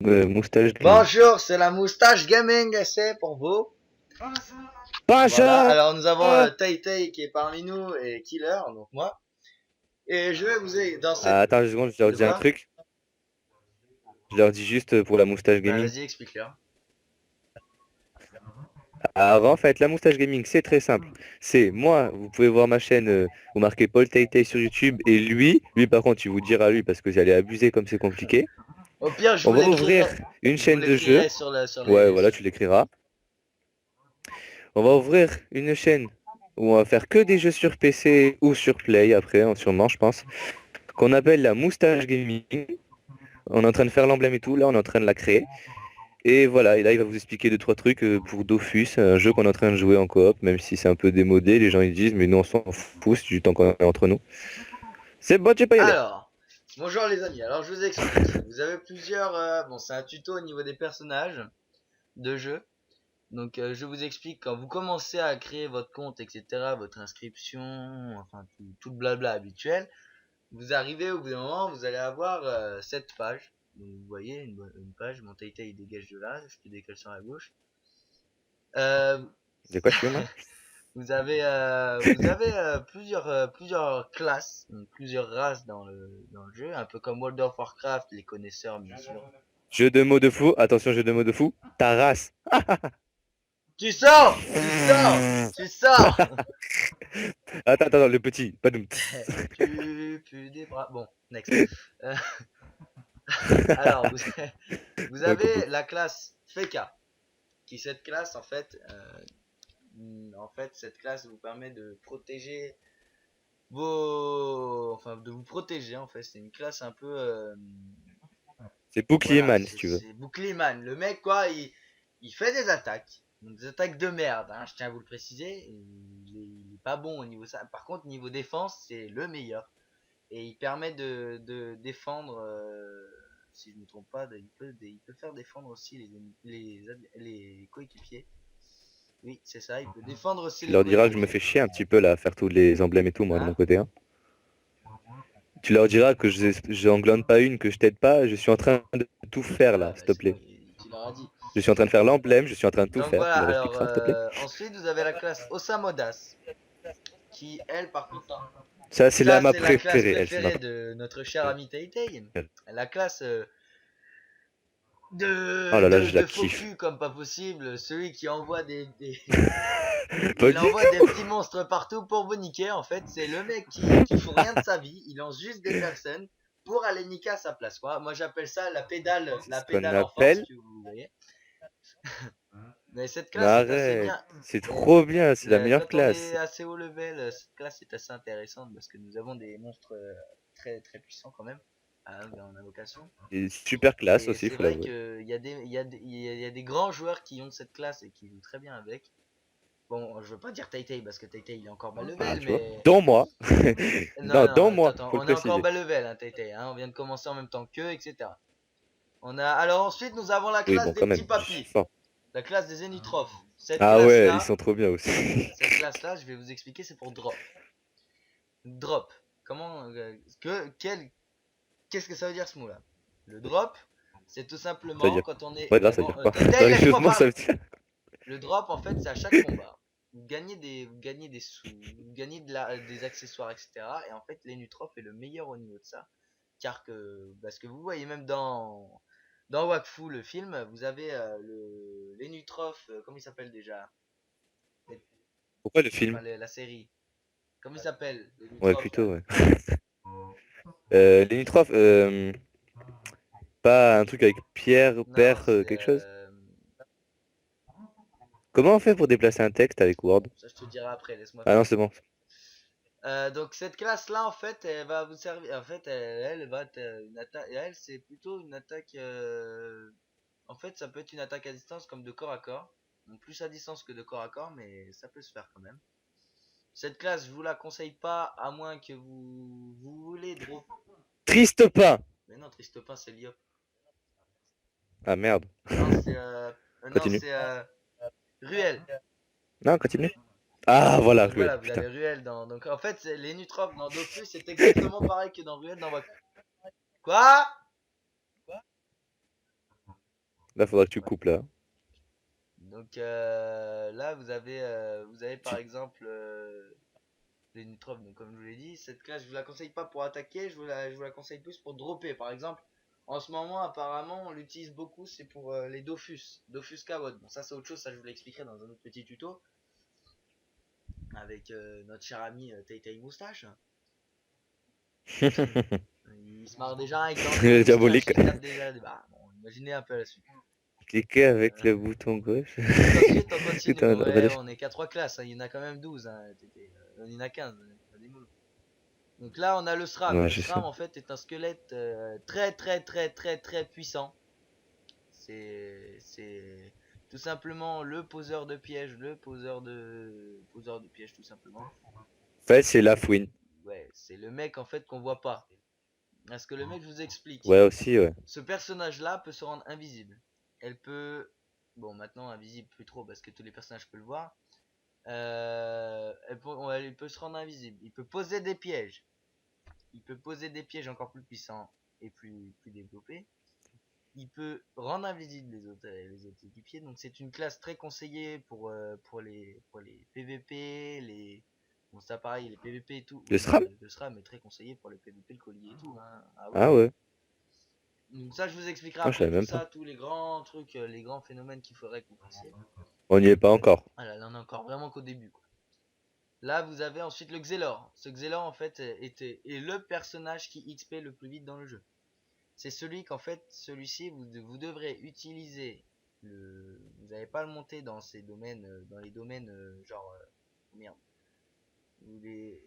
Moustache gaming. Bonjour, c'est la moustache gaming, c'est pour vous. Voilà, Pacha. alors nous avons Tay Tay qui est parmi nous et Killer, donc moi. Et je vais vous aider dans cette... Attends une seconde, je leur De dis un quoi? truc. Je leur dis juste pour la moustache Bah gaming. vas-y, explique-leur. Avant, en fait, la moustache gaming, c'est très simple. C'est moi, vous pouvez voir ma chaîne, vous marquez Paul Tay Tay sur YouTube, et lui par contre, il vous dira lui parce que vous allez abuser comme c'est compliqué. Au pire, je On vous va ouvrir l'écrirai. une Je vous chaîne de jeux. l'écrirai sur Ouais, les... voilà, tu l'écriras. On va ouvrir une chaîne où on va faire que des jeux sur PC ou sur Play après, hein, sûrement, je pense, qu'on appelle la moustache gaming. On est en train de faire l'emblème et tout, là, on est en train de la créer. Et voilà, et là il va vous expliquer deux trois trucs pour Dofus, un jeu qu'on est en train de jouer en coop, même si c'est un peu démodé, les gens ils disent mais nous on s'en fout, c'est du temps qu'on est entre nous. C'est bon, tu peux y aller. Alors, bonjour les amis, alors je vous explique. Vous avez plusieurs... bon, c'est un tuto au niveau des personnages de jeu. Donc je vous explique, quand vous commencez à créer votre compte, etc., votre inscription, enfin tout le blabla habituel, vous arrivez au bout d'un moment, vous allez avoir cette page. Donc vous voyez une page, mon Tay il dégage de là, je te décale sur la gauche. Euh, De quoi je suis moi? vous avez plusieurs classes, donc plusieurs races dans le jeu, un peu comme World of Warcraft, les connaisseurs bien sûr. Jeu de mots de fou, attention jeu de mots de fou, ta race. Tu sors, tu sors, tu sors. Attends, le petit, pas de... Tu des bras. Bon, next. Euh, alors vous Ouais, coucou. avez la classe Feka, qui cette classe en fait cette classe vous permet de protéger enfin de vous protéger en fait. C'est une classe un peu C'est bouclier voilà, man si tu veux. c'est bouclier-man. Le mec quoi, il fait des attaques. Donc des attaques de merde, hein, je tiens à vous le préciser. Il est pas bon au niveau ça. Par contre niveau défense c'est le meilleur. Et il permet de défendre, si je ne me trompe pas, il peut faire défendre aussi les coéquipiers. Oui, c'est ça, il peut défendre aussi Tu les leur diras que je me coéquipiers. fais chier un petit peu là à faire tous les emblèmes et tout moi de mon Hein? côté. Hein. Tu leur diras que je n'englobe pas une, que je t'aide pas, je suis en train de tout faire là, Voilà, s'il bah te c'est plaît. bon, tu leur as dit. Je suis en train de faire l'emblème, je suis en train de tout Donc faire. voilà, Tu leur alors expliqueras, s'il te plaît. ensuite vous avez la classe Osamodas, qui elle par contre, Ça, c'est là ça ma c'est la classe préférée, elle, c'est ma préférée de notre cher ami Tay. préférée. La classe Oh de, là là, de, je la de faux kiffe. cul comme pas possible, celui qui envoie Pas il du envoie des tout. petits monstres partout pour vous niquer. En fait, c'est le mec qui fout rien de sa vie. Il lance juste des personnes pour aller niquer à sa place, quoi. Moi, j'appelle ça C'est la ce qu'on pédale en force, appelle... tu vous voyez. Mais cette Mais classe est assez arrête, bien. c'est Et trop bien, c'est la meilleure quand on est classe. assez haut level, cette classe est assez intéressante parce que nous avons des monstres très très puissants quand même en invocation. Et super classe Et aussi, c'est faut vrai l'avouer. qu'il y a des grands joueurs qui ont cette classe et qui jouent très bien avec. Bon, je veux pas dire Tay parce que Tay il est encore bas Ah, level, tu vois. mais Dans moi. non, Non, non, dans attends, moi, attends, faut le on est encore préciser. bas level, hein, Tay hein, on vient de commencer en même temps qu'eux, etc. Alors ensuite, nous avons la Oui, classe bon, des quand petits même, je suis papis, fort. la classe des Zénitrophes. Cette Ah ouais, ils classe-là, sont trop bien aussi. cette classe-là, je vais vous expliquer, c'est pour drop. Drop. Comment, qu'est-ce que ça veut dire ce mot-là? Le drop, c'est tout Ça veut simplement dire... quand on est, Ouais, là, ça veut dire quoi? Laisse-moi Sérieusement, ça parler. veut dire... Le drop, en fait, c'est à chaque combat. Vous gagnez des sous, vous gagnez des accessoires, etc. Et en fait, l'Enutrof est le meilleur au niveau de ça. Parce que vous voyez même dans Wakfu, le film, vous avez l'Enutrof, comment il s'appelle déjà? Pourquoi le film? Enfin, la série. Comment il s'appelle, Ouais, l'Enutrof, plutôt, là? ouais. Limitrophe, pas un truc avec Pierre, Non, Père, c'est... quelque chose? Comment on fait pour déplacer un texte avec Word? ça, je te dirai après, laisse-moi Ah non, finir. c'est bon. Donc cette classe là en fait elle va vous servir en fait elle va être une attaque elle c'est plutôt une attaque en fait ça peut être une attaque à distance comme de corps à corps, donc plus à distance que de corps à corps mais ça peut se faire quand même. Cette classe je vous la conseille pas à moins que vous voulez drop. Triste pain! Mais non, triste pas, c'est Liop. Ah merde. Non non Continue. c'est Ruel. Non, continue. Ah, voilà, Donc Ruel, voilà, vous putain. avez Ruel donc en fait les Nutrops dans Dofus c'est exactement pareil que dans Ruel dans Wakfu. Quoi? Là, faudra que tu coupes là. Donc là, vous avez par Tu- exemple les Nutrov. Donc comme je vous l'ai dit, cette classe, je vous la conseille pas pour attaquer, je vous la conseille plus pour dropper. Par exemple, en ce moment, apparemment, on l'utilise beaucoup, c'est pour les Dofus, Dofus Kawad. Bon, ça c'est autre chose, ça je vous l'expliquerai dans un autre petit tuto avec notre cher ami Tay Moustache. Il se marre déjà avec Dante Moustache, Diabolique. il tape déjà des barres. Bon, imaginez un peu la suite. Cliquez avec Euh, le bouton gauche. donc ensuite on continue. Putain, Ouais, on est qu'à 3 classes, hein. Il y en a quand même 12. Hein. Il y en a 15. Il y en a des moules. Donc là on a le SRAM. Ouais, Le je sais. SRAM en fait est un squelette très puissant. C'est tout simplement le poseur de pièges, poseur de pièges tout simplement. En fait, c'est la fouine. Ouais, c'est le mec en fait qu'on voit pas. Est-ce que le mec je vous explique? Ouais, aussi, ouais. Ce personnage-là peut se rendre invisible. Elle peut, bon maintenant invisible plus trop parce que tous les personnages peuvent le voir. Elle peut se rendre invisible. Il peut poser des pièges. Il peut poser des pièges encore plus puissants et plus développés. Il peut rendre invisible les autres équipiers. Donc c'est une classe très conseillée pour les PVP, les bon ça pareil les PVP et tout. Le Oui, SRAM? le SRAM est très conseillé pour les PVP, le collier et tout. Hein. Ah oui Ah oui. ouais. Donc ça je vous expliquerai Ah, je après savais tout même pas. ça, tous les grands trucs, les grands phénomènes qu'il faudrait que vous fassiez. On n'y est pas encore. Voilà, là on est encore vraiment qu'au début quoi. Là, vous avez ensuite le Xelor. Ce Xelor, en fait, est le personnage qui XP le plus vite dans le jeu. C'est celui qu'en fait, celui-ci, vous devrez utiliser. Vous n'allez pas le monter dans ces domaines, dans les domaines genre. Merde. Vous les,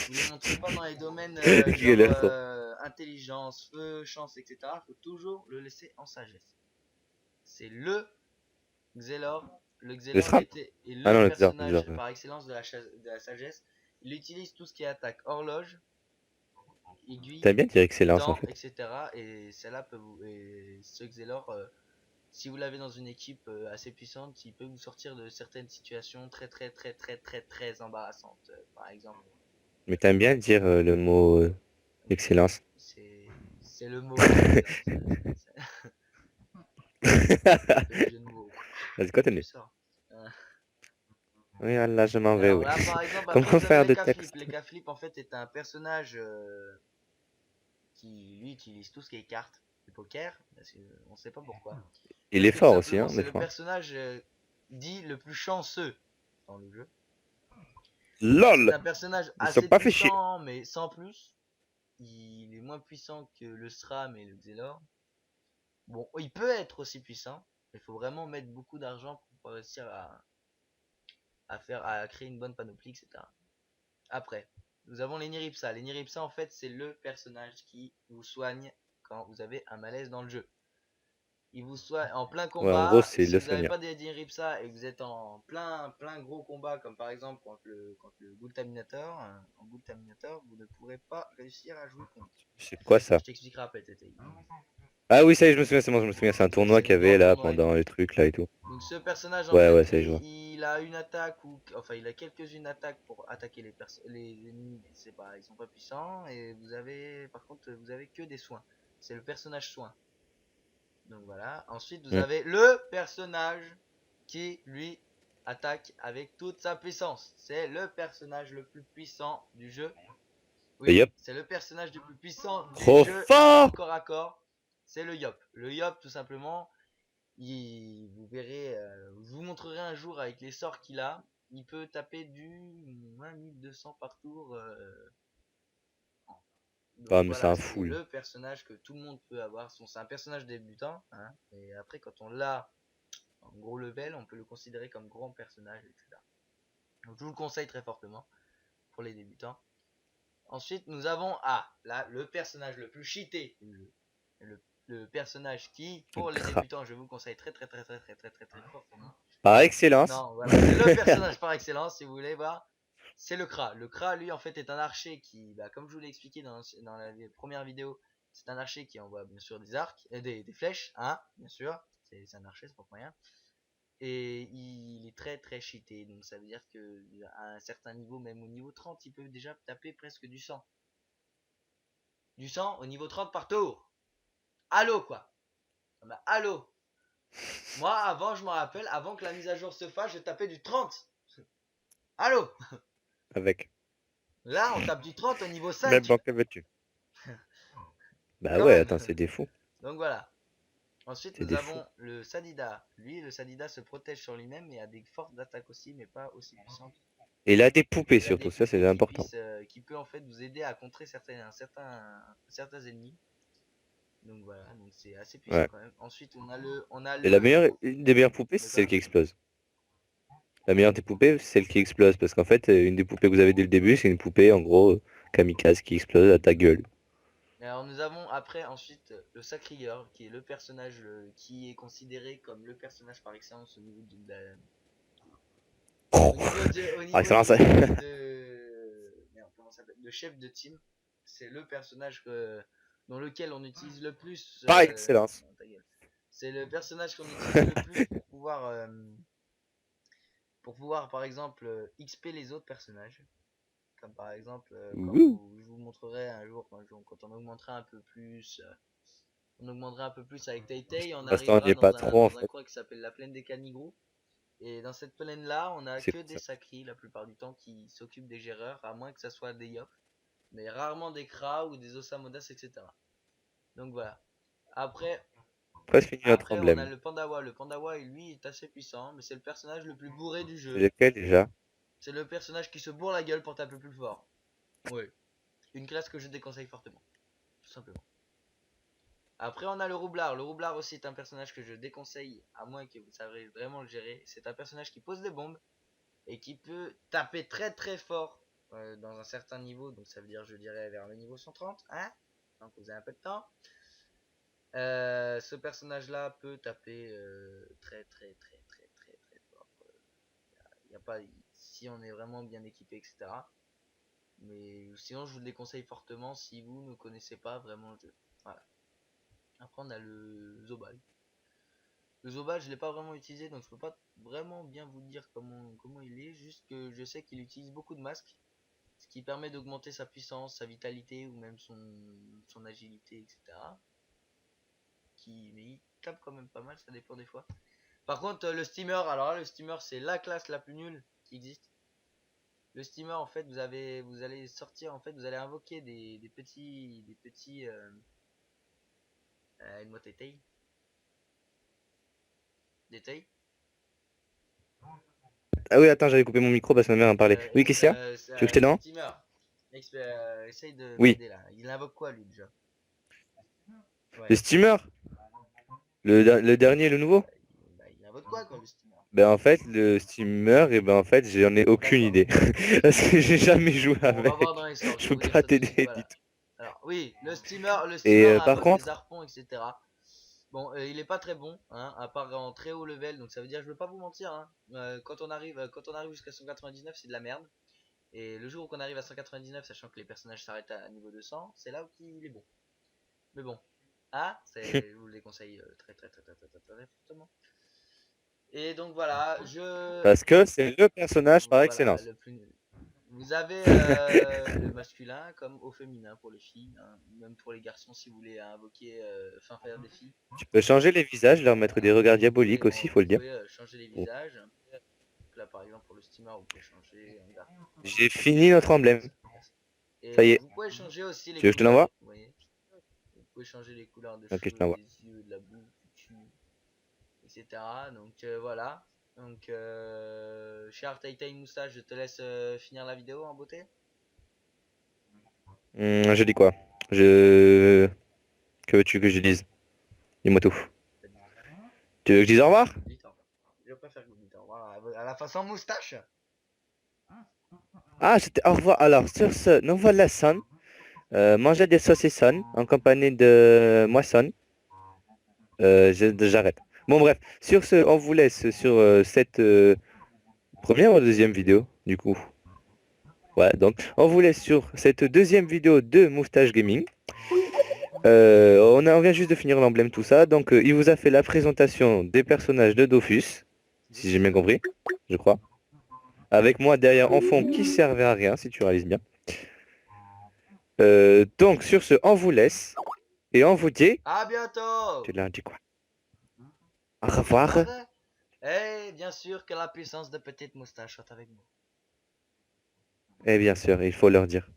vous les montrez pas dans les domaines Quel genre effort. intelligence, feu, chance, etc. Faut toujours le laisser en sagesse. C'est le Xelor. Le Le Xelor SRAM? est Ah le non, le personnage Xor. par excellence de la sagesse. Il utilise tout ce qui est attaque horloge, aiguille, T'aimes bien dire excellence en temps, fait. etc. Et celle-là peut vous. Et ce Xelor, si vous l'avez dans une équipe assez puissante, il peut vous sortir de certaines situations très embarrassantes. Par exemple, Mais t'aimes bien dire le mot excellence. c'est le mot par excellence. C'est le jeu de mots, quoi. Vas-y, continue. Tu sors. Euh, Oui, là, je m'en vais, Alors oui. là, par exemple, Comment après vous avez faire les de K-Flip. texte? Les K-Flip, en fait, est un personnage qui, lui, utilise tout ce qui est cartes du poker. Parce que, on sait pas pourquoi. Il Parce est que tout fort aussi, simplement, hein, c'est des le fois. personnage dit le plus chanceux dans le jeu. C'est LOL! un personnage Ils sont assez pas fait chier. puissant, mais sans plus. Il est moins puissant que le SRAM et le Xelor. Bon, il peut être aussi puissant. Il faut vraiment mettre beaucoup d'argent pour pouvoir réussir à créer une bonne panoplie, etc. Après, nous avons les Niripsa. Les Niripsa, en fait, c'est le personnage qui vous soigne quand vous avez un malaise dans le jeu. Il vous soigne en plein Ouais, en gros, combat. c'est Si le vous n'avez soigneur. pas des Niripsa et que vous êtes en plein gros combat, comme par exemple contre le Gultaminator, en Gultaminator, vous ne pourrez pas réussir à jouer contre. C'est quoi ça? Je t'expliquerai après, TTI. Ah oui, ça y est, je me souviens, c'est bon, je me souviens. C'est un Ça, tournoi c'est qu'il les y avait grands là tournois et pendant tout. les trucs là et tout. Donc ce personnage en Ouais, fait, ouais, ça y est, je vois. il a une attaque ou enfin il a quelques-unes attaques pour attaquer les ennemis, mais c'est pas ils sont pas puissants et vous avez par contre vous avez que des soins. C'est le personnage soin. Donc voilà. Ensuite vous Hmm. avez le personnage qui lui attaque avec toute sa puissance. C'est le personnage le plus puissant du jeu. Et Oui, yop. c'est le personnage le plus puissant des Trop jeux en fort! corps à corps. C'est le Yop. Le Yop tout simplement vous verrez, je vous montrerai un jour avec les sorts qu'il a. Il peut taper du 1200 par tour. Ah, Donc mais c'est voilà, un c'est full. le personnage que tout le monde peut avoir. C'est un personnage débutant. Hein, et après, quand on l'a en gros level, on peut le considérer comme grand personnage, etc. Donc je vous le conseille très fortement pour les débutants. Ensuite, nous avons là le personnage le plus cheaté du jeu. Le personnage qui, pour les Gras. débutants, je vous conseille très fortement. Par excellence. Non, voilà, c'est le personnage par excellence, si vous voulez voir. C'est le Kra. Le Kra, lui, en fait, est un archer qui, bah, comme je vous l'ai expliqué dans la première vidéo, c'est un archer qui envoie bien sûr des arcs, des flèches, hein, bien sûr. C'est un archer, c'est pas pour rien. Et il est très cheaté, donc ça veut dire que à un certain niveau, même au niveau 30, il peut déjà taper presque du 100. Du 100 au niveau 30 par tour. Allô, quoi. Ah bah, allô. Moi, avant, je me rappelle, avant que la mise à jour se fasse, je tapais du 30. Allô? Avec. Là, on tape du 30 au niveau Mais 5. bon, que veux-tu? Bah Quand ouais, même. attends, c'est des fous. Donc voilà. Ensuite, C'est nous des fous. avons le Sadida. Lui, le Sadida se protège sur lui-même et a des forces d'attaque aussi, mais pas aussi puissantes. Et il a des poupées Il a des surtout, ça c'est poupées important. qui peut en fait vous aider à contrer certains ennemis. Donc voilà, donc c'est assez puissant Ouais. quand même. Ensuite, on a Et la le, meilleure, une des meilleures poupées, de c'est celle quoi? qui explose. La meilleure des poupées, c'est celle qui explose. Parce qu'en fait, une des poupées que vous avez dès le début, c'est une poupée, en gros, kamikaze qui explose à ta gueule. Alors nous avons après ensuite le Sacrieur, qui est le personnage qui est considéré comme le personnage par excellence au niveau au Ah, niveau excellent, ça. merde, comment ça s'appelle, de chef de team. C'est le personnage dans lequel on utilise le plus. Par excellence. Non, ta gueule. C'est le personnage qu'on utilise le plus pour pouvoir par exemple XP les autres personnages. Comme par exemple, Ouh. je vous montrerai un jour quand on augmentera un peu plus. On augmentera un peu plus avec Tai Tai. On Pour l'instant, on n'y arrivera est pas trop, en dans un fait. coin qui s'appelle la plaine des Canigrous. Et dans cette plaine là, on a C'est que pour des ça. sacris la plupart du temps qui s'occupent des géreurs, à moins que ça soit des Yop. Mais rarement des Kra ou des Osamodas, etc. Donc voilà. Après, Presque fini notre après on a emblème. le Pandawa. Le Pandawa, lui, est assez puissant, mais c'est le personnage le plus bourré du C'est jeu. lequel déjà? C'est le personnage qui se bourre la gueule pour taper plus fort. Oui. Une classe que je déconseille fortement. Tout simplement. Après, on a le Roublard. Le Roublard aussi est un personnage que je déconseille, à moins que vous saviez vraiment le gérer. C'est un personnage qui pose des bombes et qui peut taper très très fort dans un certain niveau. Donc ça veut dire, je dirais, vers le niveau 130. Hein, donc vous avez un peu de temps. Ce personnage-là peut taper très très très très très très fort. Y a pas, si on est vraiment bien équipé, etc. Mais sinon, je vous le déconseille fortement si vous ne connaissez pas vraiment le jeu. Voilà. Après, on a le Zobal. Le Zobal, je l'ai pas vraiment utilisé, donc je peux pas vraiment bien vous dire comment il est. Juste que je sais qu'il utilise beaucoup de masques, ce qui permet d'augmenter sa puissance, sa vitalité ou même son agilité, etc. Mais il tape quand même pas mal, ça dépend des fois. Par contre, le steamer, alors là, le steamer, c'est la classe la plus nulle qui existe. Le steamer, en fait, vous allez sortir, en fait, vous allez invoquer des petits, une détail. Ah oui, attends, j'avais coupé mon micro parce que ma mère en parlait. Oui, qu'est-ce qu'il y a? Tu veux que je t'aide, non? Steamer, essaye de Oui. m'aider là. Il invoque quoi lui déjà? Le Ouais. steamer? Le dernier, le nouveau? Il invoque quoi le steamer? Ben en fait, le steamer, et ben en fait, j'en ai aucune D'accord. idée. Parce que j'ai jamais joué Bon, on va voir dans avec. les sorts, je Je vais peux vous dire pas ça tout de suite. t'aider du Voilà. tout. Alors, oui, le Et steamer par invoque des contre, harpons, etc. Bon, il est pas très bon, hein, à part en très haut level, donc ça veut dire, je veux pas vous mentir, hein, quand on arrive jusqu'à 199, c'est de la merde. Et le jour où on arrive à 199, sachant que les personnages s'arrêtent à niveau 200, c'est là où il est bon. Mais bon, je vous le déconseille très fortement. Et donc voilà, parce que c'est le personnage par voilà, excellence. le plus nul. Vous avez le masculin comme au féminin pour les filles, hein, même pour les garçons si vous voulez invoquer, enfin faire des filles. Tu peux changer les visages, leur mettre des regards diaboliques aussi, faut Vous le dire. pouvez changer les Bon. visages. Donc là par exemple pour le steamer, vous pouvez changer un gars. J'ai fini notre emblème. Et Ça y est. vous pouvez changer aussi les Tu veux que je te couleurs, l'envoie? vous voyez. Vous pouvez changer les couleurs de Ok, je te cheveux, l'envoie. des yeux, de la bouche, du cul, etc. Donc voilà. Donc cher Taitai Moustache, je te laisse finir la vidéo en beauté. Je dis quoi? Je... Que veux-tu que je dise? Dis-moi tout. Tu veux que je dise au revoir? Dites au revoir. Je préfère que vous dites au revoir à la façon moustache. Ah, c'était au revoir. Alors, sur ce, nous voilà son. Manger des saucissons en compagnie de moisson. J'arrête. Bon, bref. Sur ce, on vous laisse sur cette première ou deuxième vidéo, du coup. Ouais, donc, on vous laisse sur cette deuxième vidéo de Moustache Gaming. On vient juste de finir l'emblème, tout ça. Donc, il vous a fait la présentation des personnages de Dofus, si j'ai bien compris, je crois. Avec moi derrière en fond qui servait à rien, si tu réalises bien. Donc, sur ce, on vous laisse et on vous dit... À bientôt. Tu l'as dit quoi? Au revoir. Et bien sûr que la puissance de petite moustache soit avec vous. Et bien sûr, il faut leur dire.